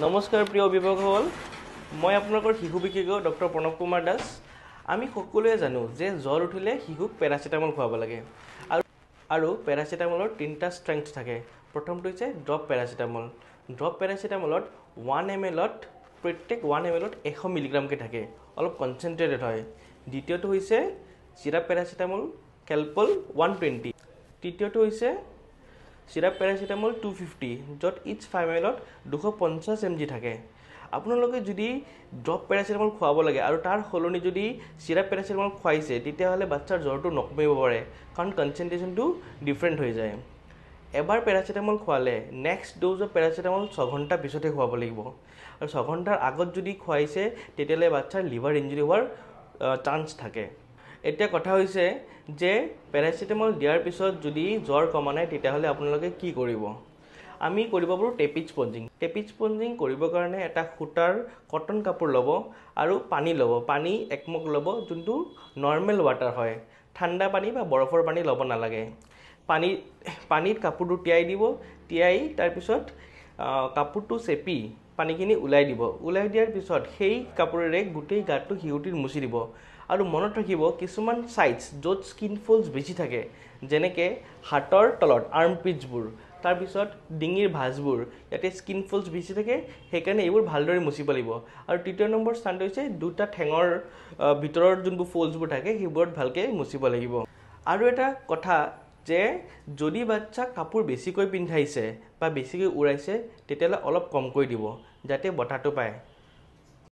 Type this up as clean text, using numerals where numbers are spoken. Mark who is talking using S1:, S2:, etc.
S1: নমস্কাৰ প্ৰিয় অভিভাৱকসকল, মই আপোনালোকৰ শিশু বিশেষজ্ঞ ডক্টৰ প্ৰণৱ কুমাৰ দাস। আমি সকলোৱে জানো যে জ্বৰ উঠিলে শিশুক পেৰাচিটামল খুৱাব লাগে আৰু পেৰাচিটামলৰ তিনিটা ষ্ট্ৰেংথ থাকে। প্ৰথমটো হৈছে ড্ৰপ পেৰাচিটামল। ড্ৰপ পেৰাচিটামলত 1 ml প্ৰত্যেক 1 ml 100 মিলিগ্ৰামকৈ থাকে, অলপ কনচেনট্ৰেটেড হয়। দ্বিতীয়টো হৈছে চিৰাপ পেৰাচিটামল কেলপল 120। তৃতীয়টো হৈছে চিৰাপ পেৰাচিটামল 250, য'ত ইচ 5 ml 250 mg থাকে। আপোনালোকে যদি ড্ৰপ পেৰাচিটামল খুৱাব লাগে আৰু তাৰ সলনি যদি চিৰাপ পেৰাচিটামল খুৱাইছে, তেতিয়াহ'লে বাচ্চাৰ জ্বৰটো নকমিব পাৰে, কাৰণ কনচেনট্ৰেশ্যনটো ডিফাৰেণ্ট হৈ যায়। এবাৰ পেৰাচিটামল খোৱালে নেক্সট ড'জ অফ পেৰাচিটামল 6 ঘণ্টা পিছতহে খুৱাব লাগিব। আৰু 6 ঘণ্টাৰ আগত যদি খুৱাইছে, তেতিয়াহ'লে বাচ্চাৰ লিভাৰ ইঞ্জুৰি হোৱাৰ চান্স থাকে। এতিয়া কথা হৈছে যে পেৰাচিটামল দিয়াৰ পিছত যদি জ্বৰ কমা নাই, তেতিয়াহ'লে আপোনালোকে কি কৰিব? আমি কৰিব পাৰোঁ টেপিড স্পঞ্জিং। টেপিড স্পঞ্জিং কৰিবৰ কাৰণে এটা সূতাৰ কটন কাপোৰ ল'ব আৰু পানী ল'ব। পানী 1 মগ ল'ব, যোনটো নৰ্মেল ৱাটাৰ হয়। ঠাণ্ডা পানী বা বৰফৰ পানী ল'ব নালাগে। পানীত কাপোৰটো তিয়াই দিব। তিয়াই তাৰপিছত কাপোৰটো চেপি পানীখিনি ওলাই দিব। ওলাই দিয়াৰ পিছত সেই কাপোৰেৰে গোটেই গাটো শিশুটিৰ মুচি দিব। আৰু মনত ৰাখিব, কিছুমান চাইটছ য'ত স্কিন ফল্ডছ বেছি থাকে, যেনেকৈ হাতৰ তলত আৰ্মপিটছবোৰ, তাৰপিছত ডিঙিৰ ভাঁজবোৰ, ইয়াতে স্কিন ফল্ডছ বেছি থাকে, সেইকাৰণে এইবোৰ ভালদৰে মুচিব লাগিব। আৰু তৃতীয় নম্বৰ স্থানটো হৈছে দুটা ঠেঙৰ ভিতৰৰ যোনবোৰ ফল্ডছবোৰ থাকে, সেইবোৰত ভালকৈ মুচিব লাগিব। আৰু এটা কথা যে যদি বাচ্চাক কাপোৰ বেছিকৈ পিন্ধাইছে বা বেছিকৈ উৰাইছে, তেতিয়াহ'লে অলপ কমকৈ দিব, যাতে বতাহটো পায়।